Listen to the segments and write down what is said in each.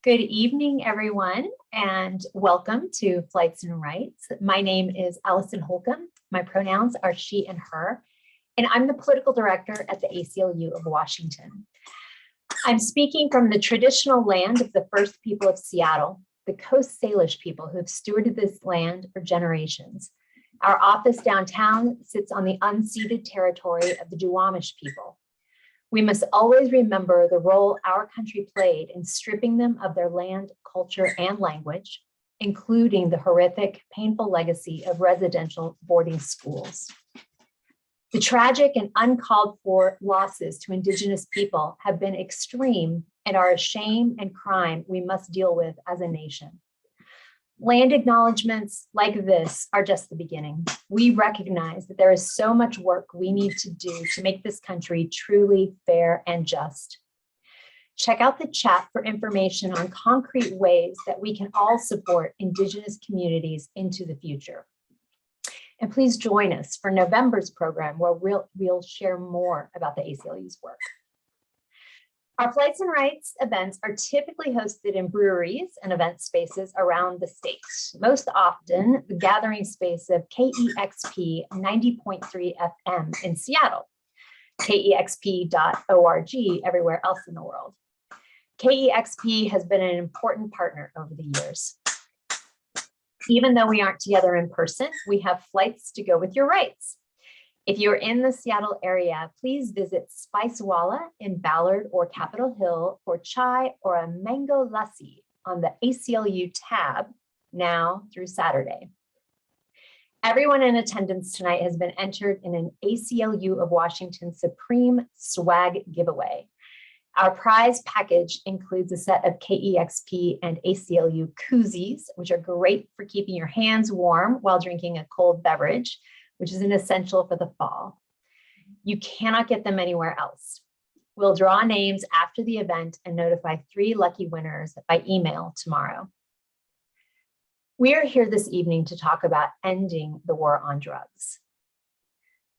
Good evening, everyone, and welcome to Flights and Rights. My name is Allison Holcomb. My pronouns are she and her, and I'm the political director at the ACLU of Washington. I'm speaking from the traditional land of the first people of Seattle, the Coast Salish people who have stewarded this land for generations. Our office downtown sits on the unceded territory of the Duwamish people. We must always remember the role our country played in stripping them of their land, culture, and language, including the horrific, painful legacy of residential boarding schools. The tragic and uncalled for losses to Indigenous people have been extreme and are a shame and crime we must deal with as a nation. Land acknowledgements like this are just the beginning. We recognize that there is so much work we need to do to make this country truly fair and just. Check out the chat for information on concrete ways that we can all support Indigenous communities into the future. And please join us for November's program where we'll share more about the ACLU's work. Our Flights and Rights events are typically hosted in breweries and event spaces around the state. Most often, the gathering space of KEXP 90.3 FM in Seattle, KEXP.org everywhere else in the world. KEXP has been an important partner over the years. Even though we aren't together in person, we have flights to go with your rights. If you're in the Seattle area, please visit Spicewalla in Ballard or Capitol Hill for chai or a mango lassi on the ACLU tab now through Saturday. Everyone in attendance tonight has been entered in an ACLU of Washington Supreme Swag giveaway. Our prize package includes a set of KEXP and ACLU koozies, which are great for keeping your hands warm while drinking a cold beverage, which is an essential for the fall. You cannot get them anywhere else. We'll draw names after the event and notify 3 lucky winners by email tomorrow. We are here this evening to talk about ending the war on drugs.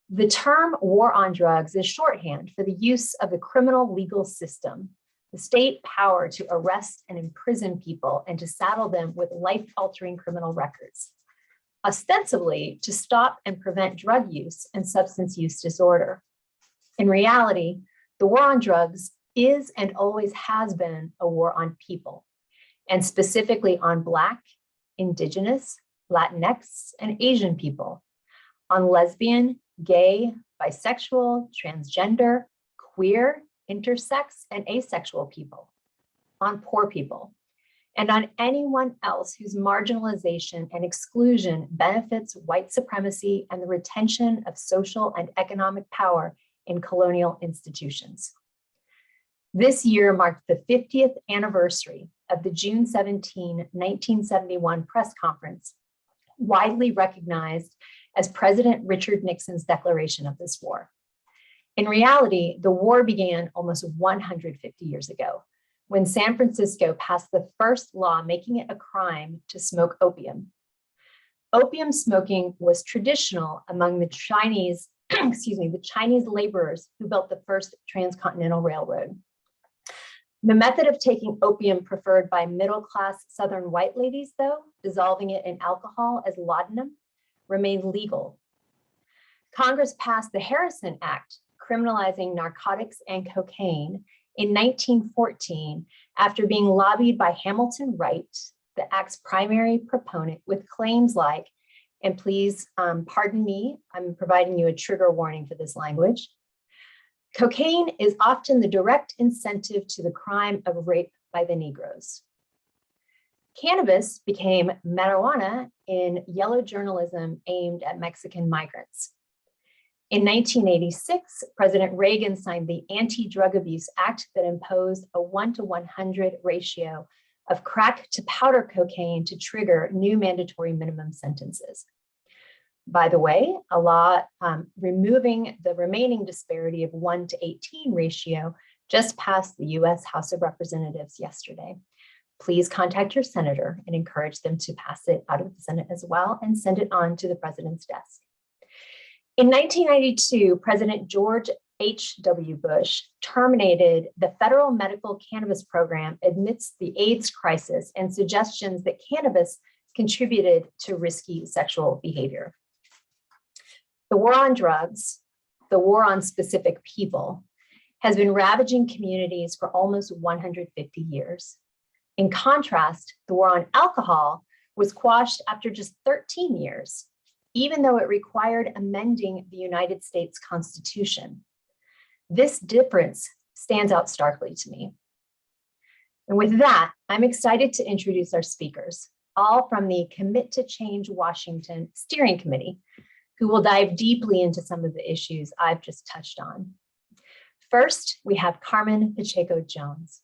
The term war on drugs is shorthand for the use of the criminal legal system, the state power to arrest and imprison people and to saddle them with life-altering criminal records, ostensibly to stop and prevent drug use and substance use disorder. In reality, the war on drugs is and always has been a war on people, and specifically on Black, Indigenous, Latinx, and Asian people, on lesbian, gay, bisexual, transgender, queer, intersex, and asexual people, on poor people, and on anyone else whose marginalization and exclusion benefits white supremacy and the retention of social and economic power in colonial institutions. This year marked the 50th anniversary of the June 17, 1971 press conference, widely recognized as President Richard Nixon's declaration of this war. In reality, the war began almost 150 years ago, when San Francisco passed the first law making it a crime to smoke opium. Opium smoking was traditional among the Chinese, the Chinese laborers who built the first transcontinental railroad. The method of taking opium preferred by middle-class Southern white ladies, though, dissolving it in alcohol as laudanum, remained legal. Congress passed the Harrison Act, criminalizing narcotics and cocaine, in 1914, after being lobbied by Hamilton Wright, the act's primary proponent, with claims like, and please pardon me, I'm providing you a trigger warning for this language, cocaine is often the direct incentive to the crime of rape by the Negroes. Cannabis became marijuana in yellow journalism aimed at Mexican migrants. In 1986, President Reagan signed the Anti-Drug Abuse Act that imposed a 1:100 ratio of crack to powder cocaine to trigger new mandatory minimum sentences. By the way, a law removing the remaining disparity of 1:18 ratio just passed the US House of Representatives yesterday. Please contact your senator and encourage them to pass it out of the Senate as well and send it on to the president's desk. In 1992, President George H.W. Bush terminated the federal medical cannabis program amidst the AIDS crisis and suggestions that cannabis contributed to risky sexual behavior. The war on drugs, the war on specific people, has been ravaging communities for almost 150 years. In contrast, the war on alcohol was quashed after just 13 years, even though it required amending the United States Constitution. This difference stands out starkly to me. And with that, I'm excited to introduce our speakers, all from the Commit to Change Washington Steering Committee, who will dive deeply into some of the issues I've just touched on. First, we have Carmen Pacheco-Jones.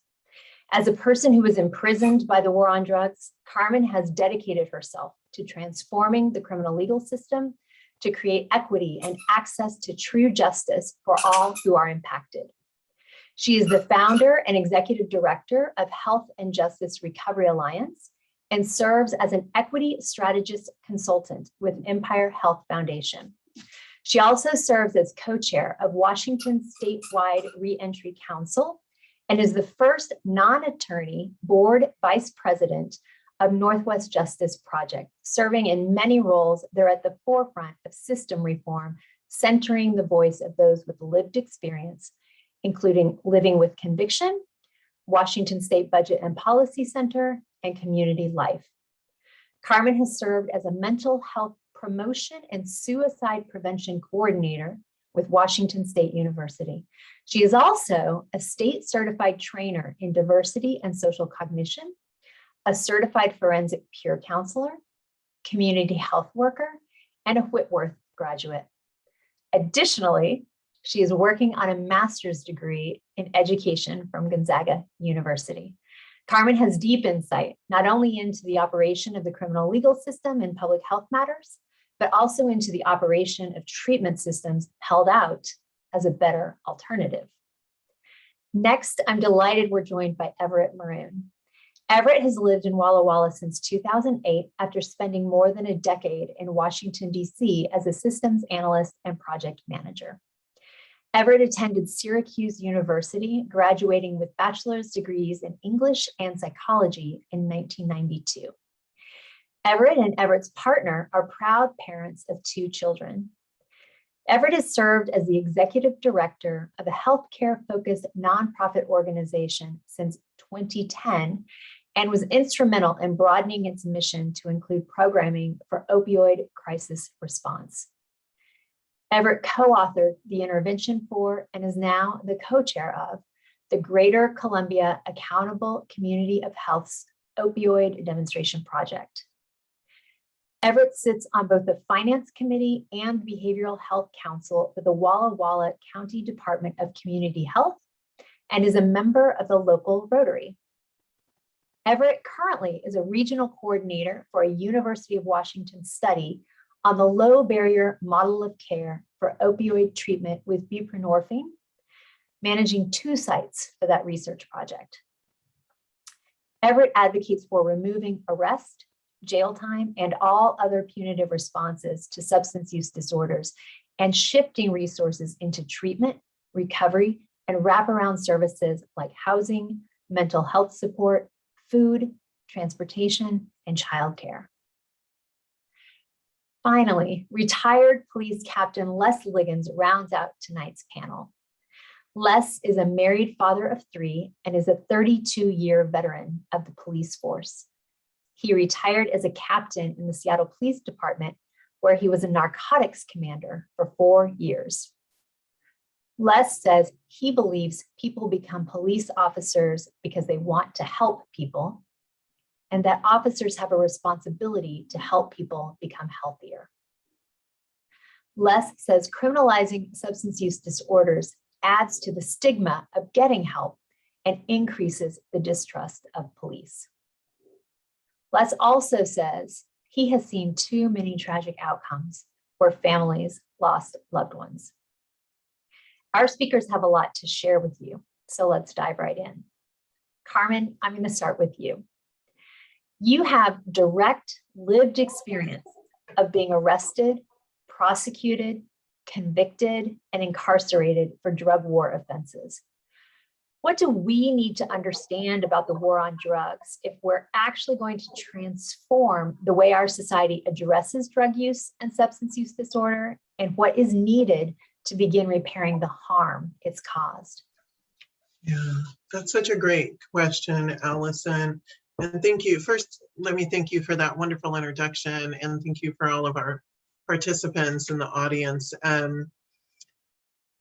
As a person who was imprisoned by the war on drugs, Carmen has dedicated herself to transforming the criminal legal system to create equity and access to true justice for all who are impacted. She is the founder and executive director of Health and Justice Recovery Alliance and serves as an equity strategist consultant with Empire Health Foundation. She also serves as co-chair of Washington Statewide Reentry Council and is the first non-attorney board vice president of Northwest Justice Project, serving in many roles. They're at the forefront of system reform, centering the voice of those with lived experience, including Living with Conviction, Washington State Budget and Policy Center, and Community Life. Carmen has served as a mental health promotion and suicide prevention coordinator with Washington State University. She is also a state certified trainer in diversity and social cognition, a certified forensic peer counselor, community health worker, and a Whitworth graduate. Additionally, she is working on a master's degree in education from Gonzaga University. Carmen has deep insight, not only into the operation of the criminal legal system and public health matters, but also into the operation of treatment systems held out as a better alternative. Next, I'm delighted we're joined by Everett Maroon. Everett has lived in Walla Walla since 2008 after spending more than a decade in Washington, D.C. as a systems analyst and project manager. Everett attended Syracuse University, graduating with bachelor's degrees in English and psychology in 1992. Everett and Everett's partner are proud parents of 2 children. Everett has served as the executive director of a healthcare-focused nonprofit organization since 2010 and was instrumental in broadening its mission to include programming for opioid crisis response. Everett co-authored the intervention for and is now the co-chair of the Greater Columbia Accountable Community of Health's Opioid Demonstration Project. Everett sits on both the Finance Committee and Behavioral Health Council for the Walla Walla County Department of Community Health and is a member of the local Rotary. Everett currently is a regional coordinator for a University of Washington study on the low barrier model of care for opioid treatment with buprenorphine, managing 2 sites for that research project. Everett advocates for removing arrest, jail time, and all other punitive responses to substance use disorders and shifting resources into treatment, recovery, and wraparound services like housing, mental health support, food, transportation, and childcare. Finally, retired police captain Les Liggins rounds out tonight's panel. Les is a married father of 3 and is a 32-year veteran of the police force. He retired as a captain in the Seattle Police Department, where he was a narcotics commander for 4 years. Les says he believes people become police officers because they want to help people, and that officers have a responsibility to help people become healthier. Les says criminalizing substance use disorders adds to the stigma of getting help and increases the distrust of police. Les also says he has seen too many tragic outcomes where families lost loved ones. Our speakers have a lot to share with you, so let's dive right in. Carmen, I'm going to start with you. You have direct lived experience of being arrested, prosecuted, convicted, and incarcerated for drug war offenses. What do we need to understand about the war on drugs if we're actually going to transform the way our society addresses drug use and substance use disorder, and what is needed to begin repairing the harm it's caused? Yeah, that's such a great question, Allison. And thank you. First, let me thank you for that wonderful introduction, and thank you for all of our participants in the audience. When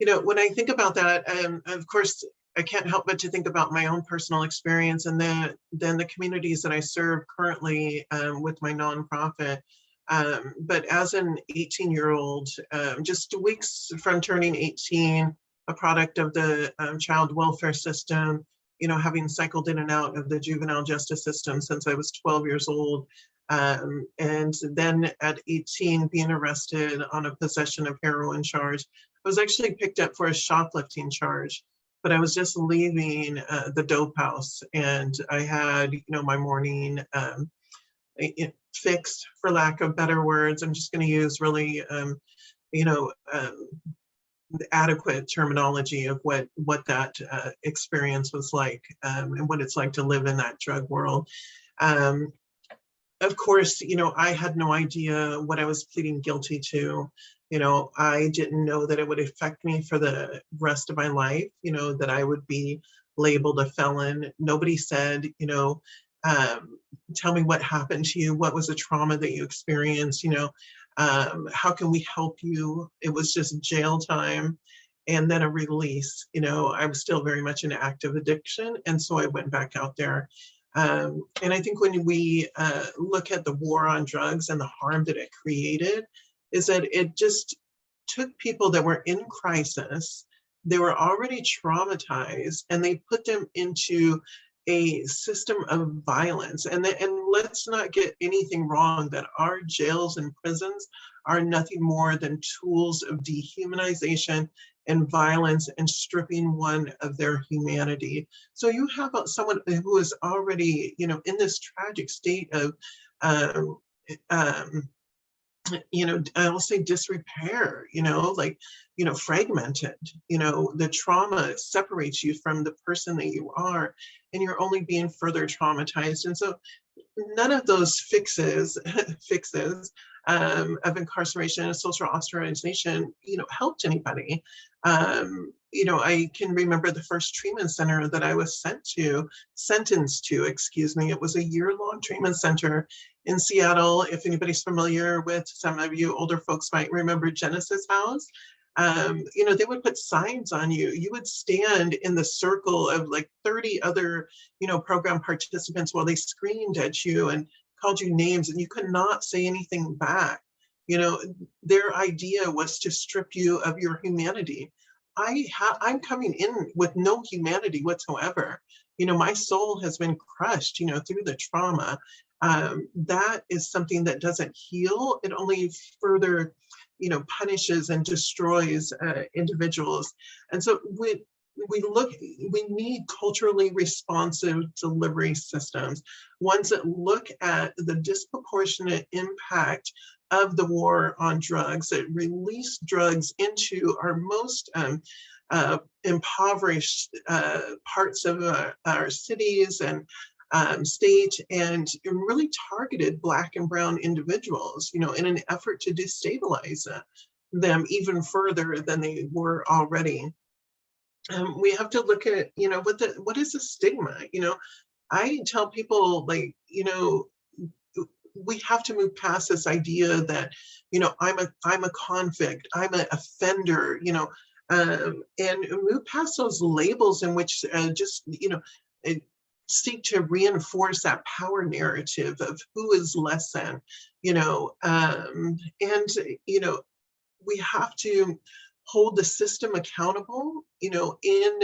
I think about that, of course, I can't help but to think about my own personal experience, and then the communities that I serve currently with my nonprofit. But as an 18-year-old, just weeks from turning 18, a product of the child welfare system, having cycled in and out of the juvenile justice system since I was 12 years old. And then at 18, being arrested on a possession of heroin charge. I was actually picked up for a shoplifting charge, but I was just leaving the dope house, and I had, my morning fixed, for lack of better words. I'm just going to use really, the adequate terminology of what that experience was like, and what it's like to live in that drug world. Of course, I had no idea what I was pleading guilty to. I didn't know that it would affect me for the rest of my life, that I would be labeled a felon. Nobody said, tell me what happened to you. What was the trauma that you experienced? How can we help you? It was just jail time and then a release. I was still very much in active addiction. And so I went back out there. And I think when we look at the war on drugs and the harm that it created, is that it just took people that were in crisis, they were already traumatized, and they put them into a system of violence. And let's not get anything wrong, that our jails and prisons are nothing more than tools of dehumanization and violence and stripping one of their humanity. So you have someone who is already, in this tragic state of, I'll say disrepair, fragmented, the trauma separates you from the person that you are, and you're only being further traumatized. And so none of those fixes of incarceration and social ostracization, helped anybody. I can remember the first treatment center that I was sentenced to, it was a year-long treatment center in Seattle. If anybody's familiar with, some of you older folks might remember Genesis House. They would put signs on you. You would stand in the circle of like 30 other, program participants while they screamed at you and called you names, and you could not say anything back. Their idea was to strip you of your humanity. I'm coming in with no humanity whatsoever. My soul has been crushed, through the trauma. That is something that doesn't heal. It only further, punishes and destroys individuals. And so we need culturally responsive delivery systems, ones that look at the disproportionate impact of the war on drugs, that release drugs into our most impoverished parts of our cities and state, and really targeted Black and Brown individuals, in an effort to destabilize them even further than they were already. We have to look at, what is the stigma? I tell people, we have to move past this idea that, I'm a convict, I'm an offender, and move past those labels in which seek to reinforce that power narrative of who is less than, we have to hold the system accountable, in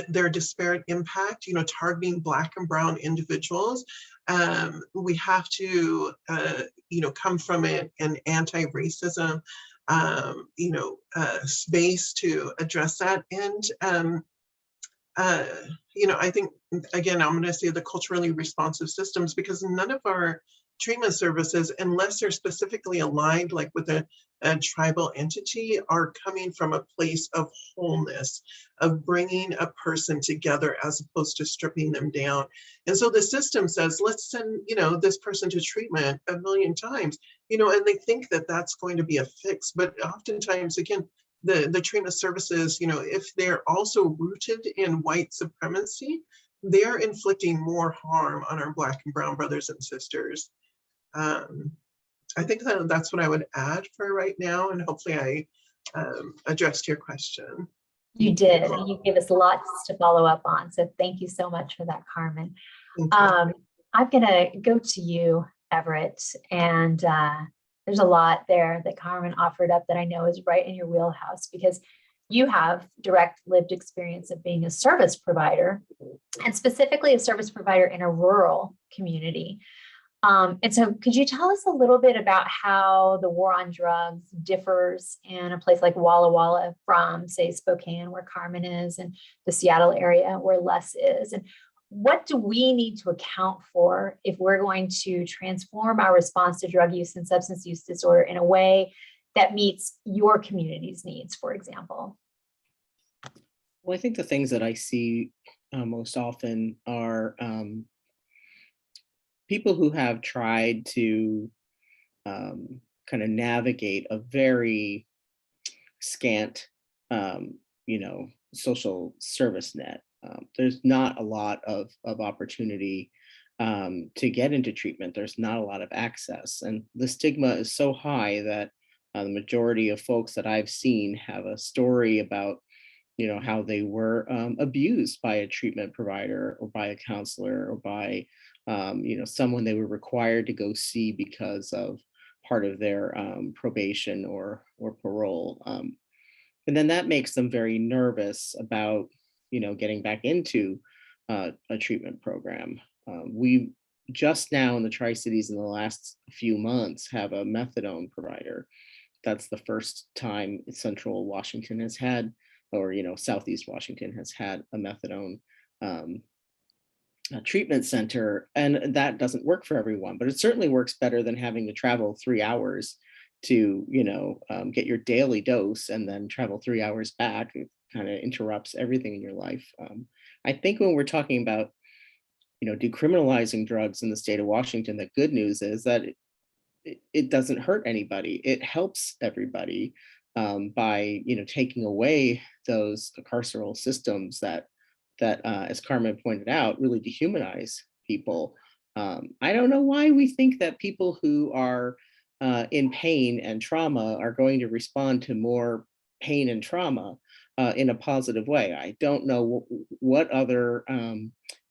their disparate impact, targeting Black and Brown individuals. We have to, come from an anti-racism, space to address that. And, I think, again, I'm going to say the culturally responsive systems, because none of our treatment services, unless they're specifically aligned, like with a tribal entity, are coming from a place of wholeness, of bringing a person together as opposed to stripping them down. And so the system says, let's send, this person to treatment a million times, and they think that that's going to be a fix. But oftentimes, again, the treatment services, if they're also rooted in white supremacy, they're inflicting more harm on our Black and Brown brothers and sisters. I think that's what I would add for right now, and hopefully I addressed your question. You did, and you gave us lots to follow up on. So thank you so much for that, Carmen. I'm gonna go to you, Everett, and there's a lot there that Carmen offered up that I know is right in your wheelhouse, because you have direct lived experience of being a service provider, and specifically a service provider in a rural community. And so could you tell us a little bit about how the war on drugs differs in a place like Walla Walla from, say, Spokane, where Carmen is, and the Seattle area where Les is? And what do we need to account for if we're going to transform our response to drug use and substance use disorder in a way that meets your community's needs, for example? Well, I think the things that I see most often are people who have tried to kind of navigate a very scant, social service net. There's not a lot of opportunity to get into treatment. There's not a lot of access, and the stigma is so high that the majority of folks that I've seen have a story about how they were abused by a treatment provider or by a counselor or by someone they were required to go see because of part of their probation or parole. And then that makes them very nervous about getting back into a treatment program. We just now in the Tri-Cities in the last few months have a methadone provider. That's the first time Central Washington has had, or Southeast Washington has had a methadone treatment center, and that doesn't work for everyone, but it certainly works better than having to travel 3 hours to get your daily dose and then travel 3 hours back. It kind of interrupts everything in your life. I think when we're talking about decriminalizing drugs in the state of Washington, the good news is that it doesn't hurt anybody. It helps everybody by taking away those carceral systems that as Carmen pointed out, really dehumanize people. I don't know why we think that people who are in pain and trauma are going to respond to more pain and trauma in a positive way. I don't know what other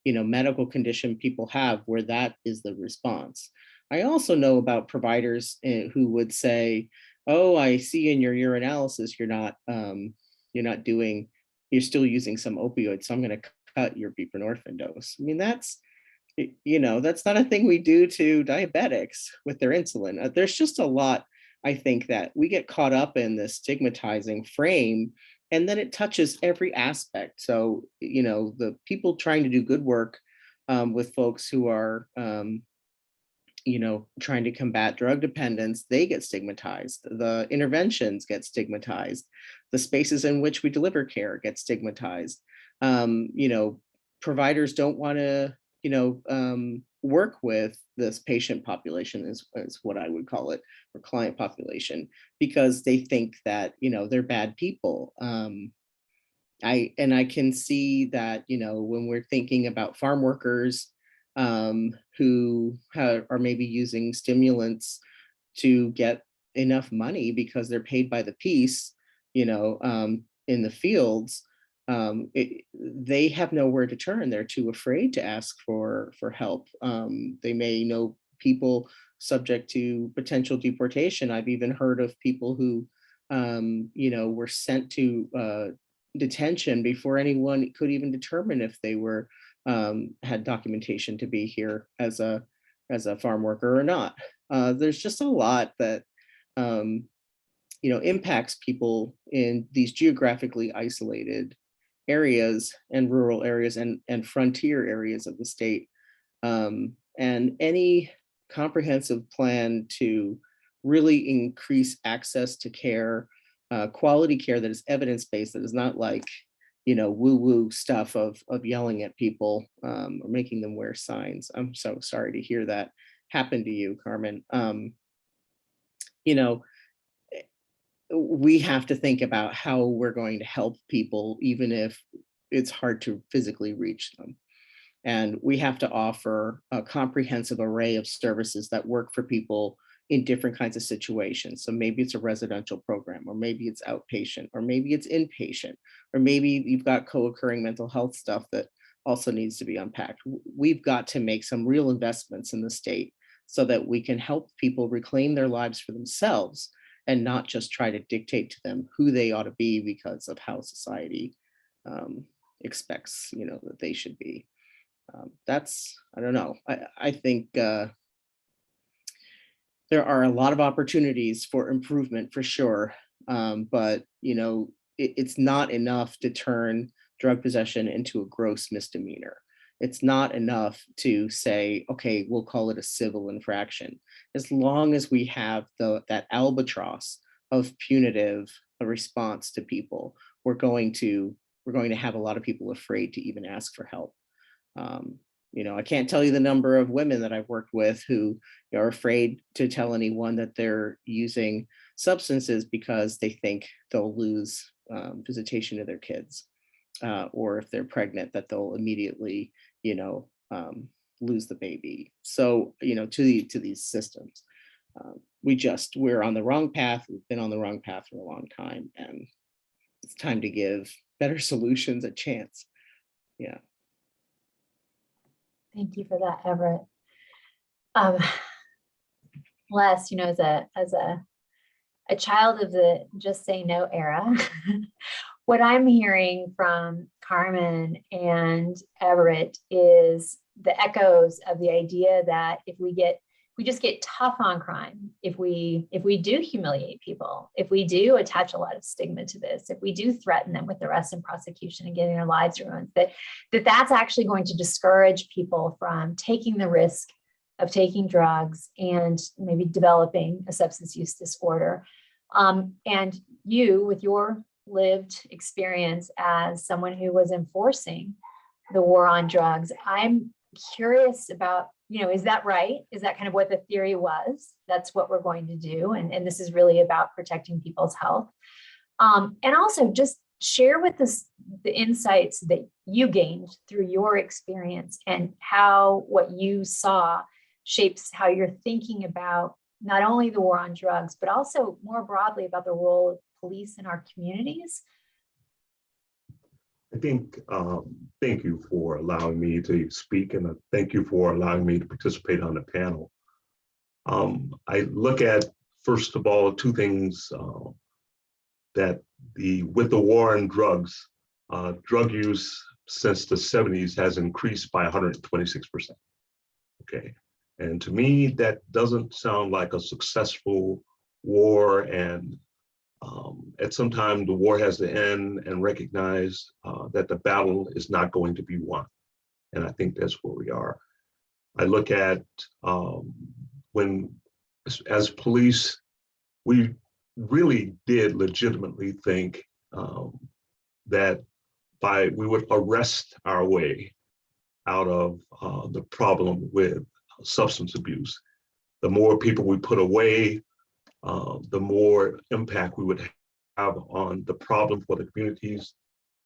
medical condition people have where that is the response. I also know about providers who would say, "Oh, I see in your urinalysis you're still using some opioids, so I'm going to cut your buprenorphine dose." I mean, that's not a thing we do to diabetics with their insulin. There's just a lot, I think, that we get caught up in this stigmatizing frame, and then it touches every aspect. So, the people trying to do good work with folks who are, trying to combat drug dependence, they get stigmatized. The interventions get stigmatized. The spaces in which we deliver care get stigmatized. Providers don't want to, work with this patient population is what I would call it, or client population, because they think that, they're bad people. I can see that, when we're thinking about farm workers who are maybe using stimulants to get enough money because they're paid by the piece, in the fields, they have nowhere to turn. They're too afraid to ask for help. They may know people subject to potential deportation. I've even heard of people who, were sent to detention before anyone could even determine if they were had documentation to be here as a farm worker or not. There's just a lot that impacts people in these geographically isolated areas and rural areas and frontier areas of the state. And any comprehensive plan to really increase access to care, quality care that is evidence-based, that is not like, woo-woo stuff of yelling at people or making them wear signs. I'm so sorry to hear that happen to you, Carmen. You know, we have to think about how we're going to help people, even if it's hard to physically reach them. And we have to offer a comprehensive array of services that work for people in different kinds of situations. So maybe it's a residential program, or maybe it's outpatient, or maybe it's inpatient, or maybe you've got co-occurring mental health stuff that also needs to be unpacked. We've got to make some real investments in the state so that we can help people reclaim their lives for themselves and not just try to dictate to them who they ought to be because of how society expects, that they should be. I don't know. I think there are a lot of opportunities for improvement for sure. But, it's not enough to turn drug possession into a gross misdemeanor. It's not enough to say, okay, we'll call it a civil infraction. As long as we have that albatross of punitive response to people, we're going to have a lot of people afraid to even ask for help. I can't tell you the number of women that I've worked with who are afraid to tell anyone that they're using substances because they think they'll lose visitation to their kids, or if they're pregnant, that they'll immediately, lose the baby. So, to these systems, we're on the wrong path. We've been on the wrong path for a long time, and it's time to give better solutions a chance. Yeah. Thank you for that, Everett. Les, as a child of the Just Say No era, what I'm hearing from Carmen and Everett is the echoes of the idea that if we just get tough on crime, if we do humiliate people, if we do attach a lot of stigma to this, if we do threaten them with arrest and prosecution and getting their lives ruined, that's actually going to discourage people from taking the risk of taking drugs and maybe developing a substance use disorder. And you, with your lived experience as someone who was enforcing the war on drugs, I'm curious about, is that right? Is that kind of what the theory was? That's what we're going to do. And this is really about protecting people's health. And also just share with us the insights that you gained through your experience and how what you saw shapes how you're thinking about not only the war on drugs, but also more broadly about the role of police in our communities. I think, thank you for allowing me to speak, and thank you for allowing me to participate on the panel. I look at, first of all, two things that with the war on drugs, drug use since the 70s has increased by 126%. Okay, and to me, that doesn't sound like a successful war, and at some time the war has to end and recognize that the battle is not going to be won. And I think that's where we are. I look at when, as police, we really did legitimately think that we would arrest our way out of the problem with substance abuse. The more people we put away, the more impact we would have on the problem for the communities.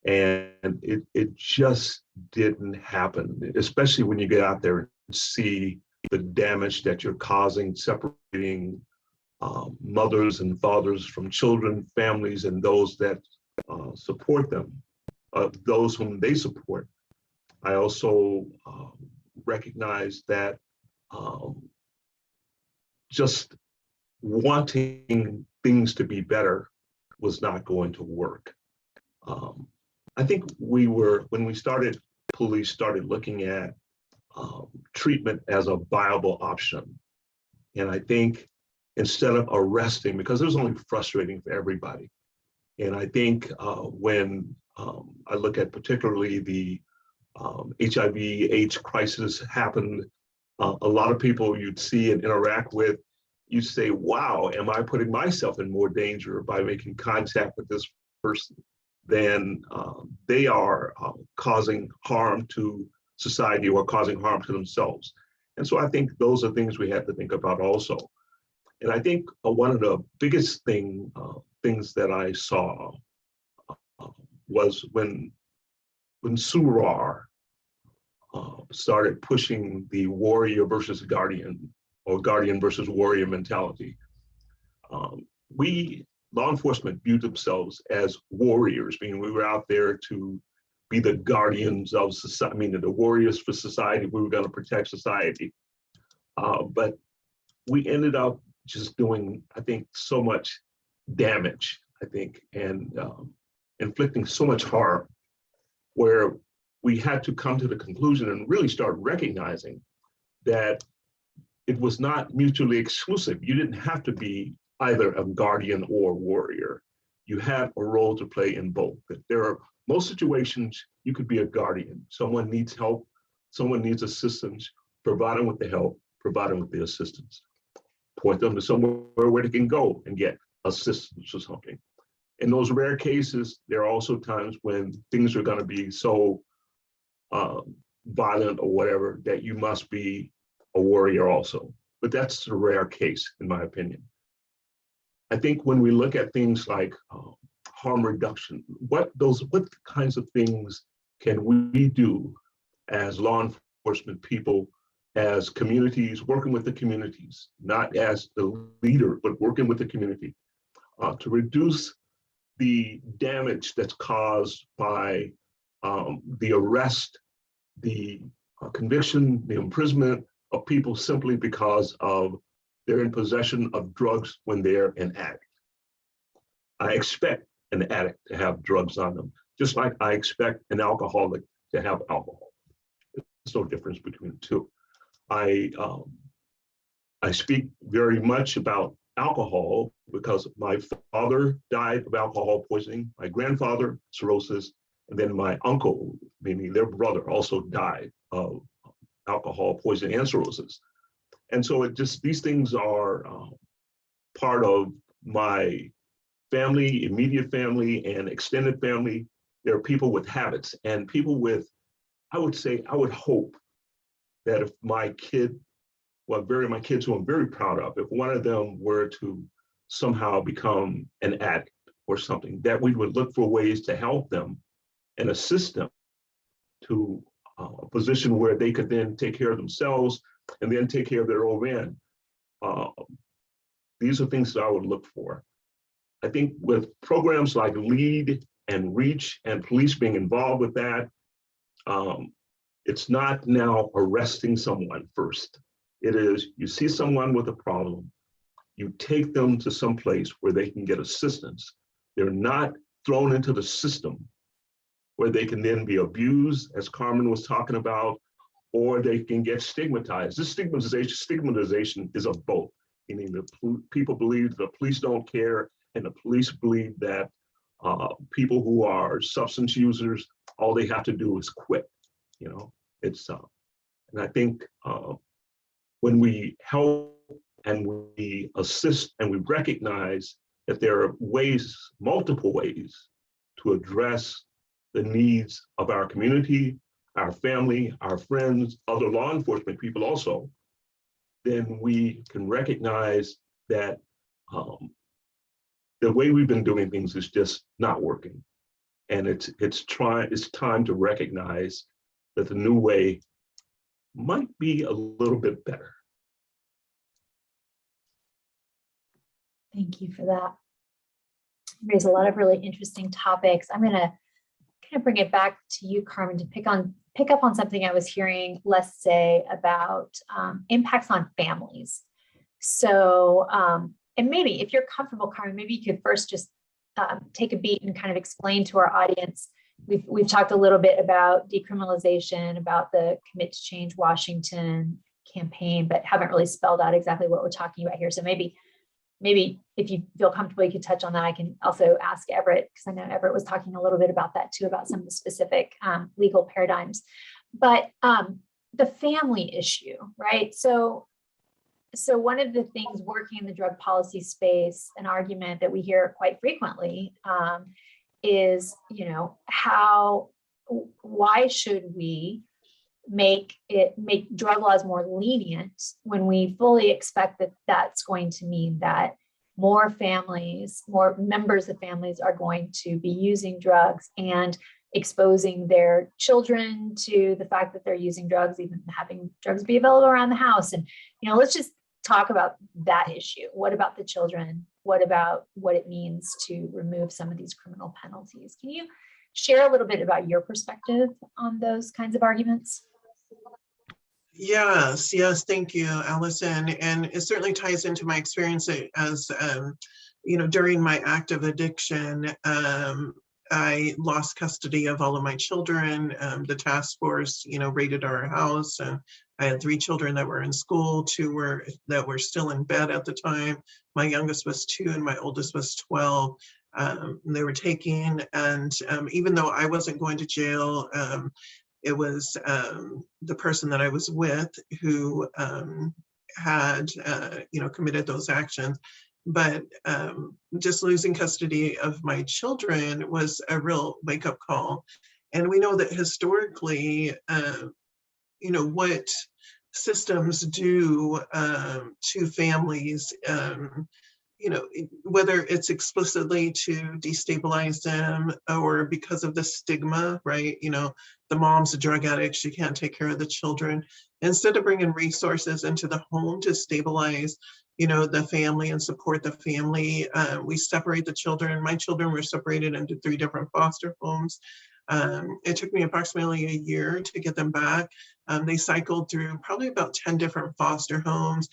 And it just didn't happen, especially when you get out there and see the damage that you're causing, separating mothers and fathers from children, families, and those that support them, those whom they support. I also recognize that just wanting things to be better was not going to work. I think when we started, police started looking at treatment as a viable option. And I think instead of arresting, because it was only frustrating for everybody. And I think when I look at particularly the HIV/AIDS crisis happened a lot of people you'd see and interact with, you say, wow, am I putting myself in more danger by making contact with this person than they are causing harm to society or causing harm to themselves? And so I think those are things we have to think about also. And I think one of the biggest things that I saw was when Surar started pushing the warrior versus guardian, or guardian versus warrior mentality. We, law enforcement, viewed themselves as warriors, meaning we were out there to be the guardians of society, meaning the warriors for society. We were going to protect society. But we ended up just doing, I think, so much damage, I think, and inflicting so much harm, where we had to come to the conclusion and really start recognizing that it was not mutually exclusive. You didn't have to be either a guardian or warrior. You had a role to play in both. That there are most situations you could be a guardian. Someone needs help, someone needs assistance, provide them with the help, provide them with the assistance. Point them to somewhere where they can go and get assistance or something. In those rare cases, there are also times when things are going to be so violent or whatever that you must be a warrior also. But that's a rare case, in my opinion. I think when we look at things like harm reduction, what kinds of things can we do as law enforcement people, as communities, working with the communities, not as the leader, but working with the community to reduce the damage that's caused by the arrest, the conviction, the imprisonment of people simply because of they're in possession of drugs when they're an addict. I expect an addict to have drugs on them, just like I expect an alcoholic to have alcohol. There's no difference between the two. I speak very much about alcohol because my father died of alcohol poisoning, my grandfather cirrhosis, and then my uncle, meaning their brother, also died of alcohol poisoning and cirrhosis. And so these things are part of my family, immediate family, and extended family. There are people with habits and people with, I would hope that if my kids who I'm very proud of, if one of them were to somehow become an addict or something, that we would look for ways to help them and assist them to a position where they could then take care of themselves and then take care of their old man. These are things that I would look for. I think with programs like LEAD and REACH and police being involved with that, it's not now arresting someone first. It is, you see someone with a problem, you take them to some place where they can get assistance. They're not thrown into the system where they can then be abused, as Carmen was talking about, or they can get stigmatized. This stigmatization is of both, meaning the people believe the police don't care, and the police believe that people who are substance users, all they have to do is quit. You know, it's and I think when we help and we assist and we recognize that there are ways, multiple ways, to address the needs of our community, our family, our friends, other law enforcement people also, then we can recognize that the way we've been doing things is just not working. And it's time to recognize that the new way might be a little bit better. Thank you for that. Raise a lot of really interesting topics. I'm going to kind of bring it back to you, Carmen, to pick up on something I was hearing Les say about impacts on families. So, and maybe if you're comfortable, Carmen, maybe you could first just take a beat and kind of explain to our audience. We've talked a little bit about decriminalization, about the Commit to Change Washington campaign, but haven't really spelled out exactly what we're talking about here. So maybe if you feel comfortable, you could touch on that. I can also ask Everett, because I know Everett was talking a little bit about that too, about some of the specific legal paradigms. But the family issue, right? So one of the things working in the drug policy space, an argument that we hear quite frequently, is, why should we make drug laws more lenient when we fully expect that that's going to mean that more families, more members of families are going to be using drugs and exposing their children to the fact that they're using drugs, even having drugs be available around the house. And, let's just talk about that issue. What about the children? What about what it means to remove some of these criminal penalties? Can you share a little bit about your perspective on those kinds of arguments? Yes, thank you, Allison. And it certainly ties into my experience as, during my active addiction, I lost custody of all of my children. The task force, raided our house, and I had 3 children that were in school, 2 that were still in bed at the time. My youngest was 2 and my oldest was 12. They were taken, and even though I wasn't going to jail, it was the person that I was with who had, committed those actions. But just losing custody of my children was a real wake-up call. And we know that historically, what systems do to families, whether it's explicitly to destabilize them or because of the stigma, right? The mom's a drug addict, she can't take care of the children. Instead of bringing resources into the home to stabilize, the family and support the family, we separate the children. My children were separated into 3 different foster homes. It took me approximately a year to get them back. They cycled through probably about 10 different foster homes.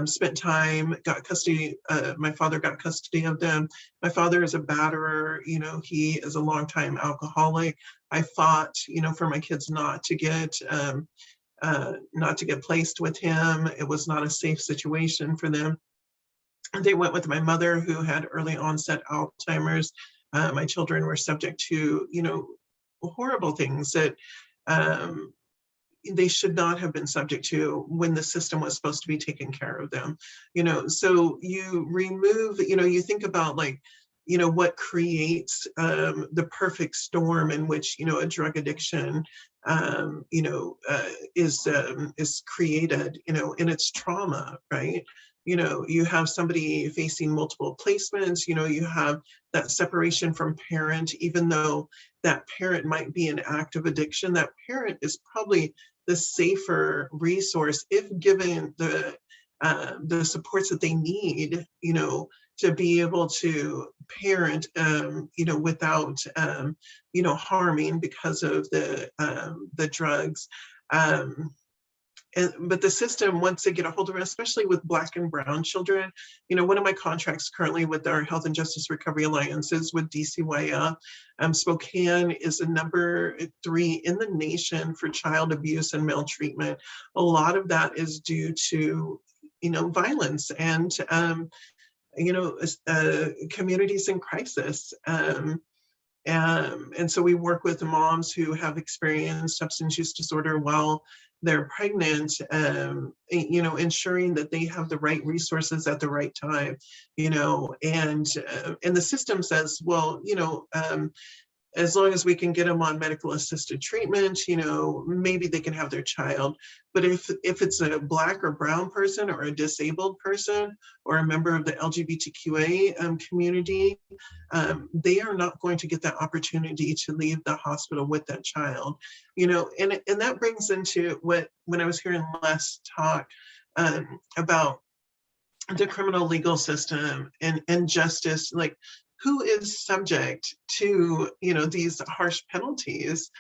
Spent time, got custody. My father got custody of them. My father is a batterer. He is a longtime alcoholic. I fought, for my kids not to get placed with him. It was not a safe situation for them. They went with my mother, who had early onset Alzheimer's. My children were subject to, horrible things that they should not have been subject to when the system was supposed to be taking care of them. So you remove, you think about what creates the perfect storm in which, a drug addiction, is created, and it's trauma, right? You have somebody facing multiple placements, you have that separation from parent. Even though that parent might be in active addiction, that parent is probably the safer resource if given the supports that they need, to be able to parent, without, harming because of the drugs. But the system, once they get a hold of it, especially with Black and Brown children, one of my contracts currently with our Health and Justice Recovery Alliance is with DCYF. Spokane is the number 3 in the nation for child abuse and maltreatment. A lot of that is due to, violence and, communities in crisis. And so we work with moms who have experienced substance use disorder while they're pregnant, ensuring that they have the right resources at the right time, and the system says, well, as long as we can get them on medical assisted treatment, maybe they can have their child. But if it's a Black or Brown person or a disabled person or a member of the LGBTQA community, they are not going to get that opportunity to leave the hospital with that child. And that brings into when I was hearing Les talk about the criminal legal system and justice, like, who is subject to, these harsh penalties?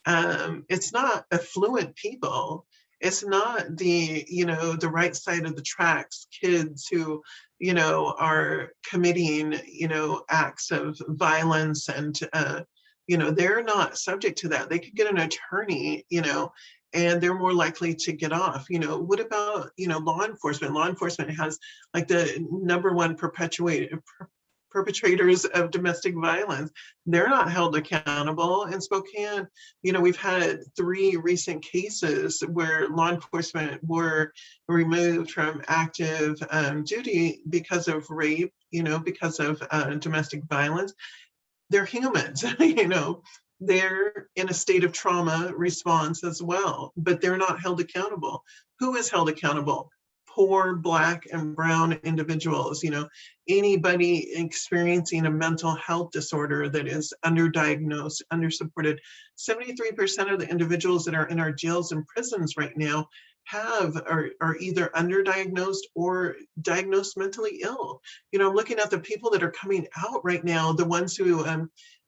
It's not affluent people. It's not the right side of the tracks kids who, are committing, acts of violence and, they're not subject to that. They could get an attorney, and they're more likely to get off. What about, law enforcement? Law enforcement has like the #1 perpetrators of domestic violence, they're not held accountable. In Spokane, we've had 3 recent cases where law enforcement were removed from active duty because of rape, because of domestic violence. They're humans, they're in a state of trauma response as well, but they're not held accountable. Who is held accountable? Poor Black and brown individuals, anybody experiencing a mental health disorder that is underdiagnosed, undersupported. 73% of the individuals that are in our jails and prisons right now are either underdiagnosed or diagnosed mentally ill. Looking at the people that are coming out right now, the ones who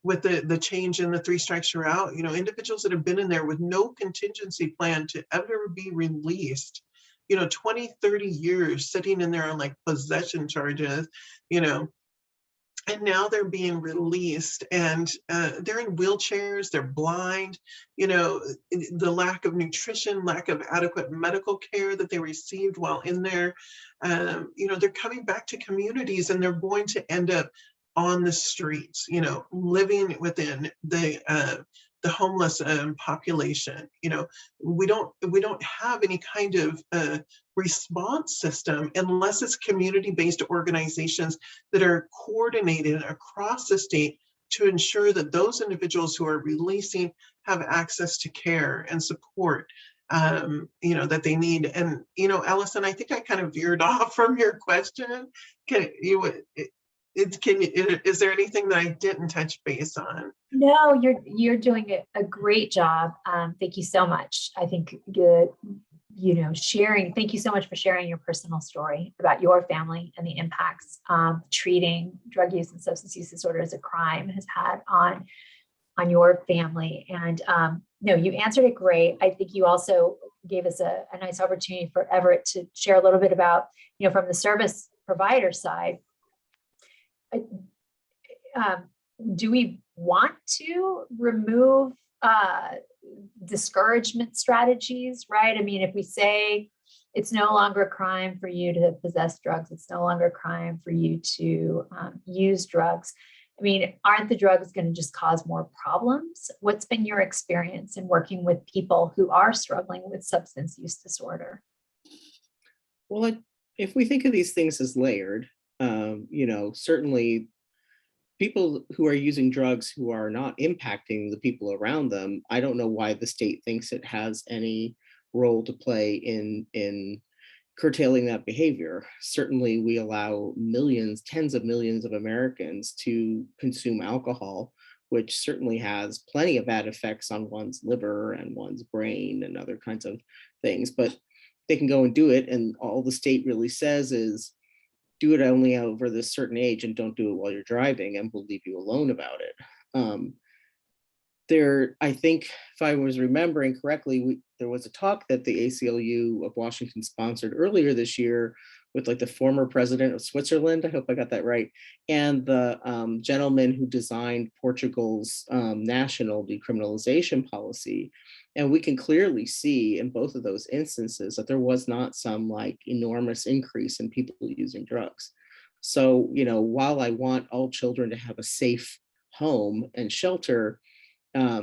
with the change in the 3 strikes you're out, individuals that have been in there with no contingency plan to ever be released, 20, 30 years sitting in there on like possession charges, and now they're being released, and they're in wheelchairs, they're blind, the lack of nutrition, lack of adequate medical care that they received while in there. They're coming back to communities, and they're going to end up on the streets, living within the homeless population. We don't have any kind of response system unless it's community-based organizations that are coordinated across the state to ensure that those individuals who are releasing have access to care and support that they need. And Allison, I think I kind of veered off from your question. Is there anything that I didn't touch base on? No, you're doing a great job. Thank you so much. I think sharing. Thank you so much for sharing your personal story about your family and the impacts treating drug use and substance use disorder as a crime has had on your family. And you answered it great. I think you also gave us a nice opportunity for Everett to share a little bit about, from the service provider side. Do we want to remove discouragement strategies, right? I mean, if we say it's no longer a crime for you to possess drugs, it's no longer a crime for you to use drugs. I mean, aren't the drugs going to just cause more problems? What's been your experience in working with people who are struggling with substance use disorder? Well, if we think of these things as layered, certainly people who are using drugs who are not impacting the people around them, I don't know why the state thinks it has any role to play in curtailing that behavior. Certainly, we allow millions, tens of millions of Americans to consume alcohol, which certainly has plenty of bad effects on one's liver and one's brain and other kinds of things. But they can go and do it, and all the state really says is, do it only over this certain age and don't do it while you're driving, and we'll leave you alone about it. I think if I was remembering correctly, there was a talk that the ACLU of Washington sponsored earlier this year with like the former president of Switzerland, I hope I got that right, and the gentleman who designed Portugal's national decriminalization policy. And we can clearly see in both of those instances that there was not some like enormous increase in people using drugs. So, while I want all children to have a safe home and shelter,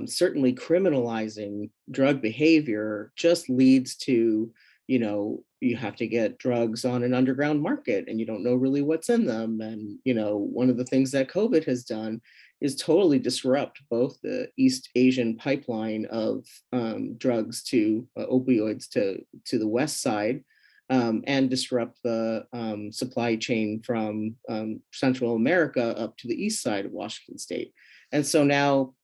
certainly criminalizing drug behavior just leads to, you have to get drugs on an underground market and you don't know really what's in them. And, one of the things that COVID has done is totally disrupt both the East Asian pipeline of drugs to opioids to the West side, and disrupt the supply chain from Central America up to the East side of Washington State. And so now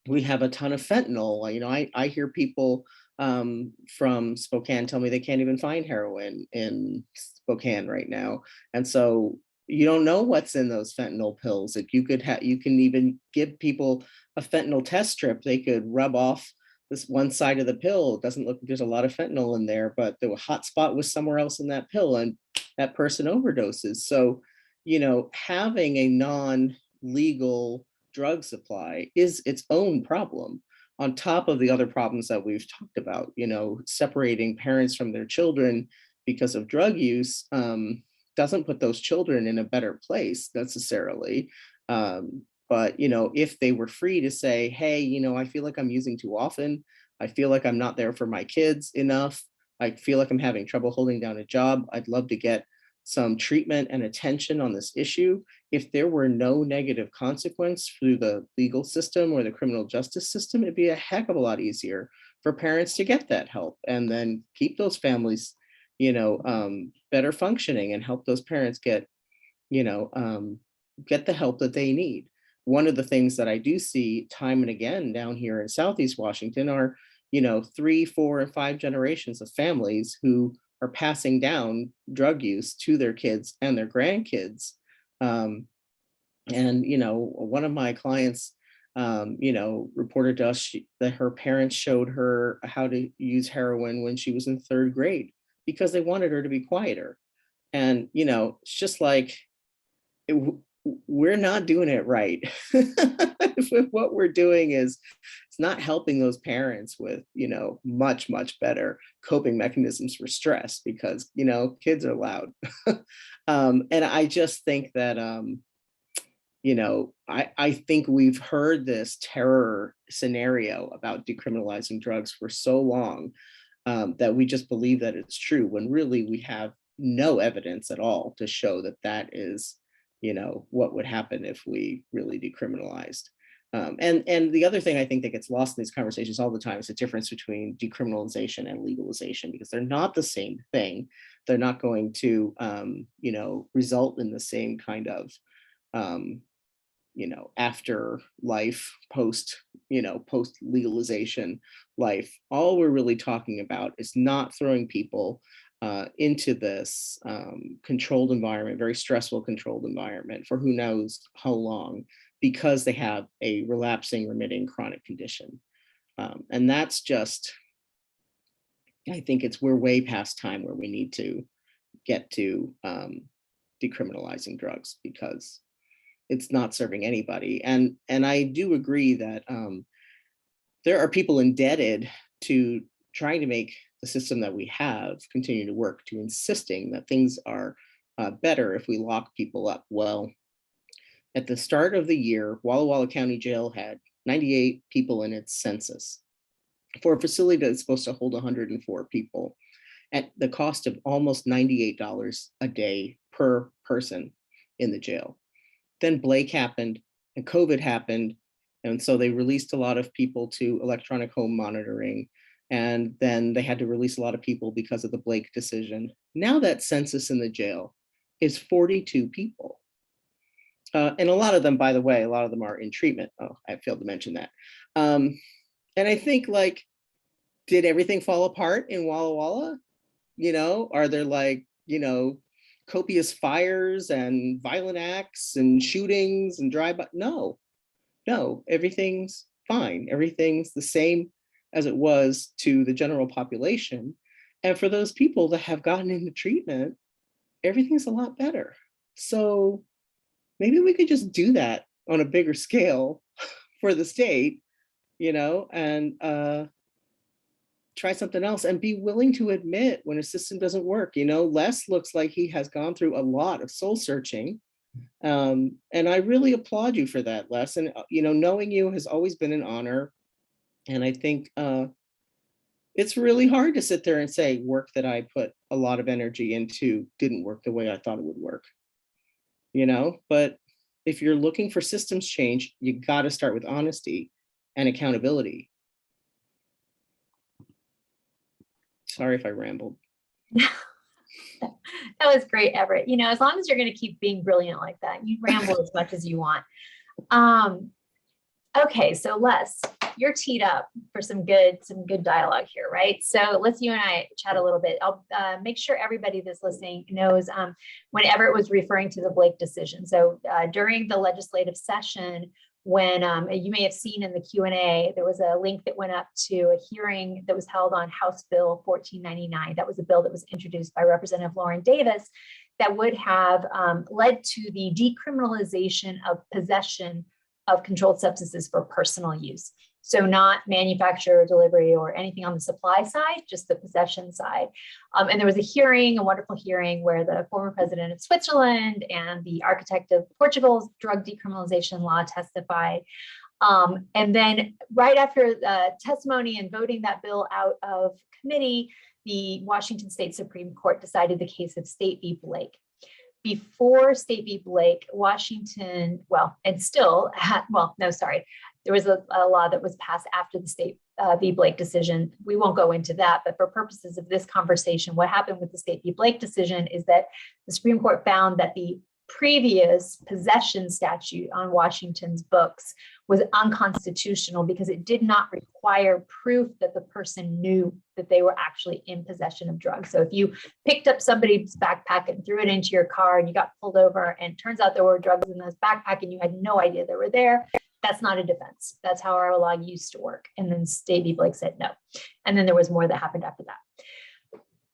we have a ton of fentanyl. I hear people from Spokane tell me they can't even find heroin in Spokane right now. And so you don't know what's in those fentanyl pills. If you can even give people a fentanyl test strip, they could rub off this one side of the pill. It doesn't look like there's a lot of fentanyl in there, but the hot spot was somewhere else in that pill and that person overdoses. So, having a non-legal drug supply is its own problem on top of the other problems that we've talked about, separating parents from their children because of drug use. doesn't put those children in a better place necessarily. But, if they were free to say, hey, I feel like I'm using too often. I feel like I'm not there for my kids enough. I feel like I'm having trouble holding down a job. I'd love to get some treatment and attention on this issue. If there were no negative consequence through the legal system or the criminal justice system, it'd be a heck of a lot easier for parents to get that help and then keep those families, better functioning and help those parents get the help that they need. One of the things that I do see time and again down here in Southeast Washington are, 3, 4, and 5 generations of families who are passing down drug use to their kids and their grandkids. One of my clients, reported to us that her parents showed her how to use heroin when she was in 3rd grade because they wanted her to be quieter. And, it's just like, we're not doing it right. What we're doing is it's not helping those parents with, much, much better coping mechanisms for stress because, kids are loud. And I just think that, I think we've heard this terror scenario about decriminalizing drugs for so long that we just believe that it's true when really we have no evidence at all to show that that is what would happen if we really decriminalized. And the other thing I think that gets lost in these conversations all the time is the difference between decriminalization and legalization, because they're not the same thing. They're not going to, result in the same kind of, after life, post legalization life. All we're really talking about is not throwing people into this controlled environment, very stressful controlled environment for who knows how long, because they have a relapsing, remitting chronic condition. And that's just, I think we're way past time where we need to get to decriminalizing drugs because it's not serving anybody. And I do agree that there are people indebted to trying to make the system that we have continue to work, to insisting that things are better if we lock people up. Well, at the start of the year, Walla Walla County Jail had 98 people in its census for a facility that's supposed to hold 104 people at the cost of almost $98 a day per person in the jail. Then Blake happened and COVID happened. And so they released a lot of people to electronic home monitoring. And then they had to release a lot of people because of the Blake decision. Now that census in the jail is 42 people. And a lot of them, by the way, a lot of them are in treatment. Oh, I failed to mention that. And I think, did everything fall apart in Walla Walla? Are there copious fires and violent acts and shootings and drive-by? No, everything's fine. Everything's the same as it was to the general population. And for those people that have gotten into treatment, everything's a lot better. So maybe we could just do that on a bigger scale for the state, and try something else and be willing to admit when a system doesn't work. Les looks like he has gone through a lot of soul searching. And I really applaud you for that, Les. And, knowing you has always been an honor. And I think it's really hard to sit there and say work that I put a lot of energy into didn't work the way I thought it would work, but if you're looking for systems change, you got to start with honesty and accountability. Sorry if I rambled. That was great, Everett. As long as you're going to keep being brilliant like that, you ramble as much as you want. Okay, so Les, you're teed up for some good dialogue here, right? So let's you and I chat a little bit. I'll make sure everybody that's listening knows when Everett was referring to the Blake decision. So during the legislative session, when you may have seen in the Q&A, there was a link that went up to a hearing that was held on House Bill 1499. That was a bill that was introduced by Representative Lauren Davis that would have led to the decriminalization of possession of controlled substances for personal use. So not manufacture, delivery, or anything on the supply side, just the possession side. And there was a hearing, a wonderful hearing, where the former president of Switzerland and the architect of Portugal's drug decriminalization law testified. And then right after the testimony and voting that bill out of committee, the Washington State Supreme Court decided the case of State v. Blake. Before State v. Blake, Washington, there was a law that was passed after the State v. Blake decision. We won't go into that, but for purposes of this conversation, what happened with the State v. Blake decision is that the Supreme Court found that the previous possession statute on Washington's books was unconstitutional because it did not require proof that the person knew that they were actually in possession of drugs. So if you picked up somebody's backpack and threw it into your car and you got pulled over and it turns out there were drugs in this backpack and you had no idea they were there, that's not a defense. That's how our law used to work. And then State v. Blake said no. And then there was more that happened after that.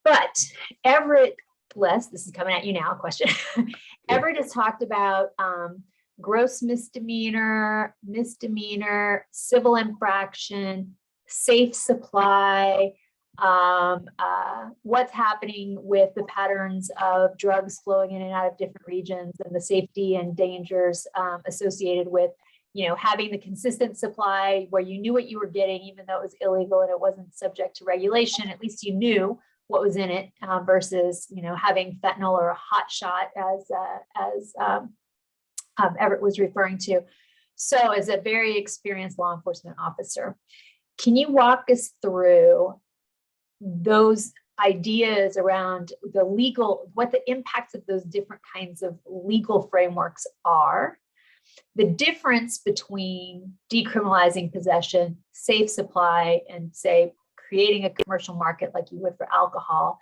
But Everett Bliss, this is coming at you now, question. Everett has talked about gross misdemeanor, civil infraction, safe supply, what's happening with the patterns of drugs flowing in and out of different regions and the safety and dangers associated with, having the consistent supply where you knew what you were getting, even though it was illegal and it wasn't subject to regulation. At least you knew what was in it versus, having fentanyl or a hot shot as Everett was referring to. So as a very experienced law enforcement officer, can you walk us through those ideas around what the impacts of those different kinds of legal frameworks are, the difference between decriminalizing possession, safe supply, and say, creating a commercial market like you would for alcohol,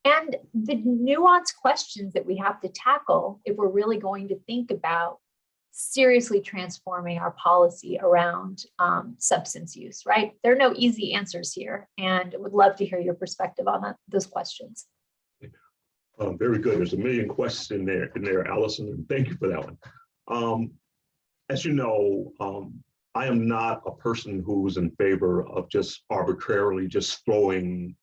and the nuanced questions that we have to tackle if we're really going to think about seriously transforming our policy around substance use, right? There are no easy answers here, and would love to hear your perspective on those questions. Very good. There's a million questions in there, Allison, and thank you for that one. As you know, I am not a person who's in favor of just arbitrarily just throwing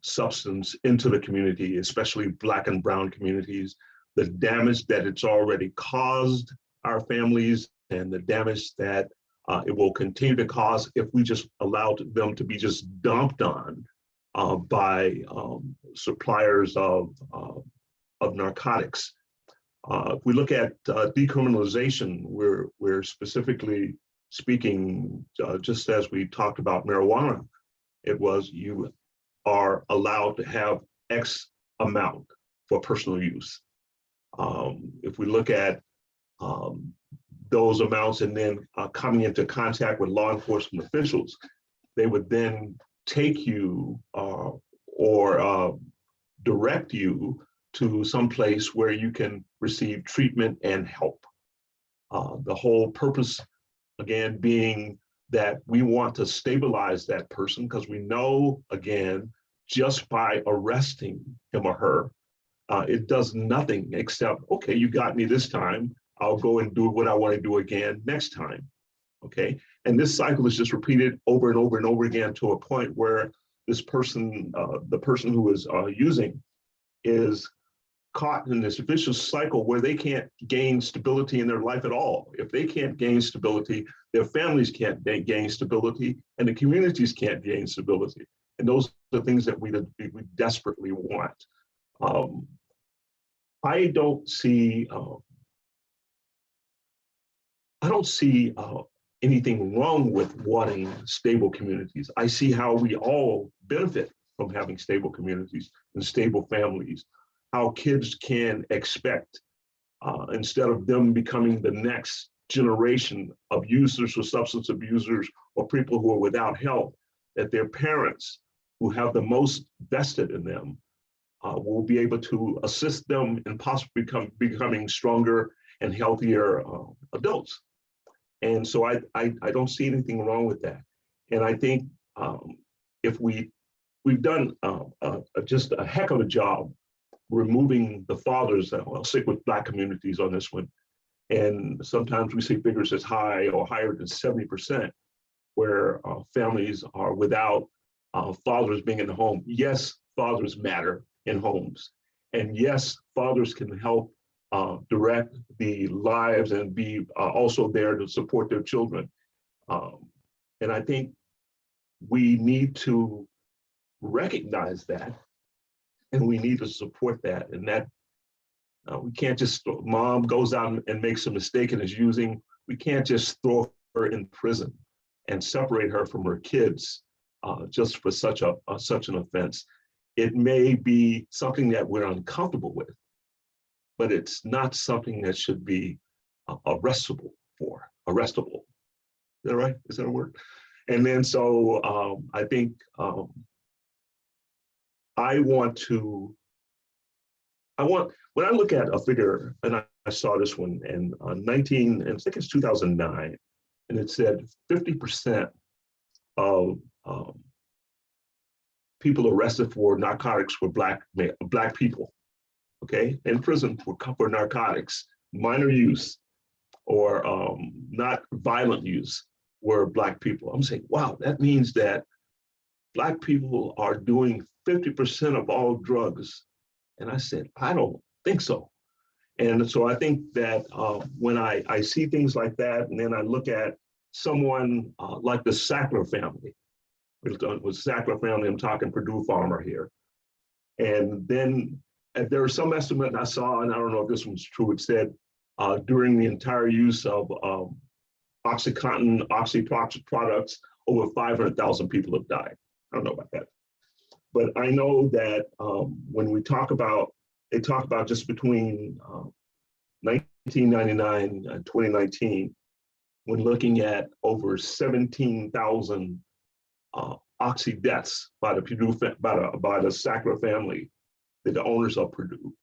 substance into the community, especially Black and brown communities. The damage that it's already caused our families and the damage that it will continue to cause if we just allowed them to be just dumped on by suppliers of narcotics. If we look at decriminalization, we're specifically speaking, just as we talked about marijuana, it was you are allowed to have X amount for personal use. If we look at those amounts and then coming into contact with law enforcement officials, they would then take you or direct you to some place where you can receive treatment and help. The whole purpose, again, being that we want to stabilize that person because we know, again, just by arresting him or her, it does nothing except, okay, you got me this time, I'll go and do what I want to do again next time, okay? And this cycle is just repeated over and over and over again to a point where this person, the person who is using is caught in this vicious cycle where they can't gain stability in their life at all. If they can't gain stability, their families can't gain stability, and the communities can't gain stability. And those are the things that we desperately want. I don't see anything wrong with wanting stable communities. I see how we all benefit from having stable communities and stable families. How kids can expect, instead of them becoming the next generation of users or substance abusers or people who are without help, that their parents who have the most vested in them will be able to assist them in possibly becoming stronger and healthier adults. And so I don't see anything wrong with that. And I think if we've done just a heck of a job removing the fathers. I'll stick with Black communities on this one. And sometimes we see figures as high or higher than 70% where families are without fathers being in the home. Yes, fathers matter in homes. And yes, fathers can help direct the lives and be also there to support their children. And I think we need to recognize that, and we need to support that. And that we can't just, mom goes out and makes a mistake and is using, we can't just throw her in prison and separate her from her kids just for such an offense. It may be something that we're uncomfortable with, but it's not something that should be arrestable. Is that right? Is that a word? And then so I think when I look at a figure, and I saw this one in and I think it's 2009, and it said 50% of people arrested for narcotics were black people, okay, in prison for narcotics, minor use or not violent use were black people. I'm saying, wow, that means that black people are doing 50% of all drugs. And I said, I don't think so. And so I think that when I see things like that, and then I look at someone like the Sackler family, with Sackler family, I'm talking Purdue Farmer here. And then there was some estimate I saw, and I don't know if this one's true, it said during the entire use of OxyContin, Oxy products, over 500,000 people have died. I don't know about that. But I know that when we talk about, they talk about just between 1999 and 2019, when looking at over 17,000 Oxy deaths by the Sackler family, the owners of Purdue.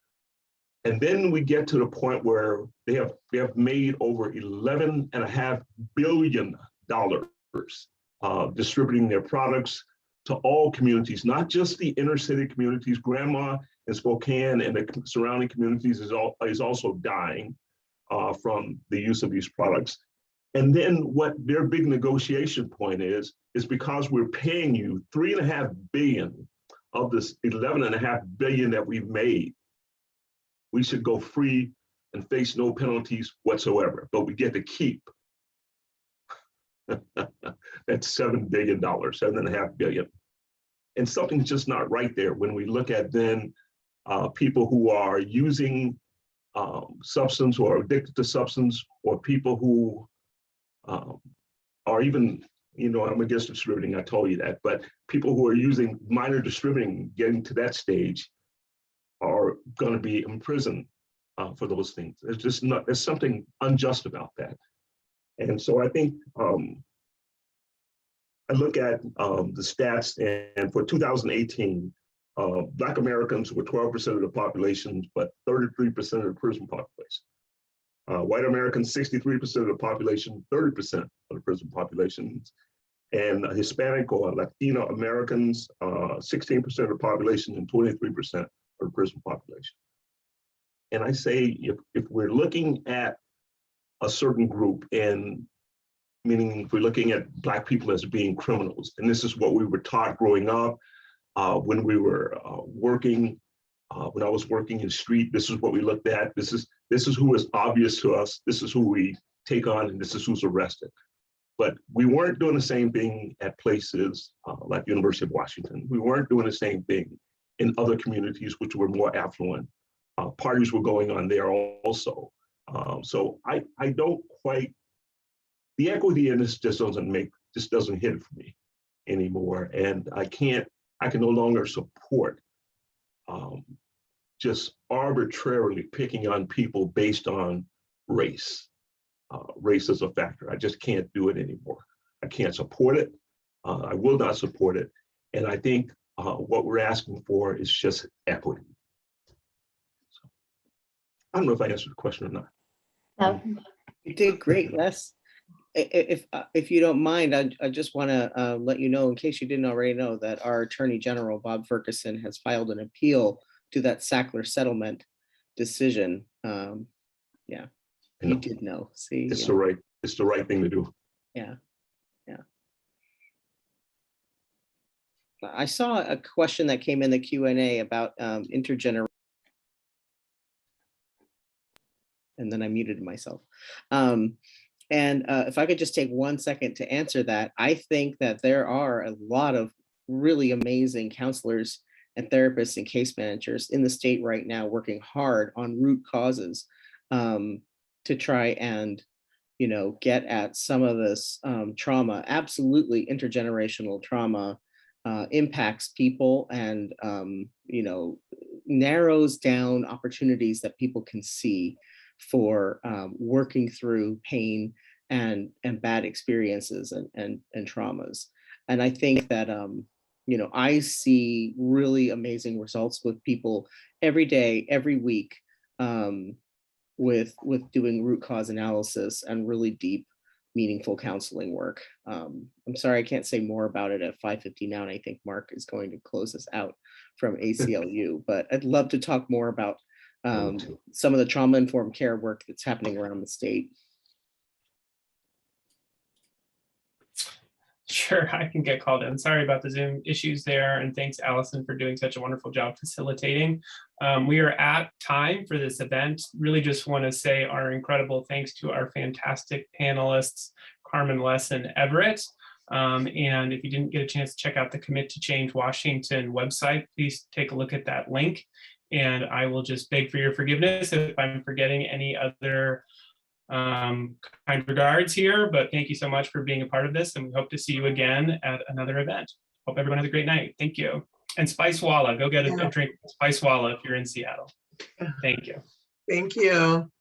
And then we get to the point where they have made over $11.5 billion distributing their products to all communities, not just the inner city communities. Grandma in Spokane and the surrounding communities is also dying from the use of these products. And then what their big negotiation point is because we're paying you $3.5 billion of this $11.5 billion that we've made, we should go free and face no penalties whatsoever, but we get to keep that's $7 billion, $7.5 billion. And something's just not right there when we look at then people who are using substance or addicted to substance, or people who are even, I'm against distributing, I told you that, but people who are using minor distributing, getting to that stage, are going to be in prison for those things. It's just not, there's something unjust about that. And so I think I look at the stats, and for 2018, Black Americans were 12% of the population, but 33% of the prison population. White Americans, 63% of the population, 30% of the prison populations. And Hispanic or Latino Americans, 16% of the population and 23% of the prison population. And I say, if we're looking at a certain group, and meaning if we're looking at Black people as being criminals, and this is what we were taught growing up, when we were working, when I was working in the street, this is what we looked at. This is who is obvious to us. This is who we take on, and this is who's arrested. But we weren't doing the same thing at places like University of Washington. We weren't doing the same thing in other communities which were more affluent. Parties were going on there also. So I don't quite, the equity in this just doesn't hit it for me anymore. And I can no longer support just arbitrarily picking on people based on race. Race as a factor. I just can't do it anymore. I can't support it. I will not support it. And I think what we're asking for is just equity. So, I don't know if I answered the question or not. No. You did great, Les. If you don't mind, I just want to let you know, in case you didn't already know, that our Attorney General, Bob Ferguson, has filed an appeal to that Sackler settlement decision. Yeah. You did know. See, It's the right thing to do. Yeah. I saw a question that came in the Q&A about intergenerational. And then I muted myself. If I could just take 1 second to answer that, I think that there are a lot of really amazing counselors and therapists and case managers in the state right now working hard on root causes to try and, get at some of this trauma. Absolutely, intergenerational trauma impacts people and, narrows down opportunities that people can see for working through pain and bad experiences and traumas. And I think that, I see really amazing results with people every day, every week, with doing root cause analysis and really deep, meaningful counseling work. I'm sorry, I can't say more about it at 5:50 now, and I think Mark is going to close us out from ACLU, but I'd love to talk more about some of the trauma-informed care work that's happening around the state. Sure, I can get called in. Sorry about the Zoom issues there, and thanks, Allison, for doing such a wonderful job facilitating. We are at time for this event. Really just want to say our incredible thanks to our fantastic panelists, Carmen, Les, and Everett. And if you didn't get a chance to check out the Commit to Change Washington website, please take a look at that link. And I will just beg for your forgiveness if I'm forgetting any other kind regards here, but thank you so much for being a part of this, and we hope to see you again at another event. Hope everyone has a great night. Thank you. And Spice Walla, go get a drink of Spice Walla if you're in Seattle. Thank you. Thank you.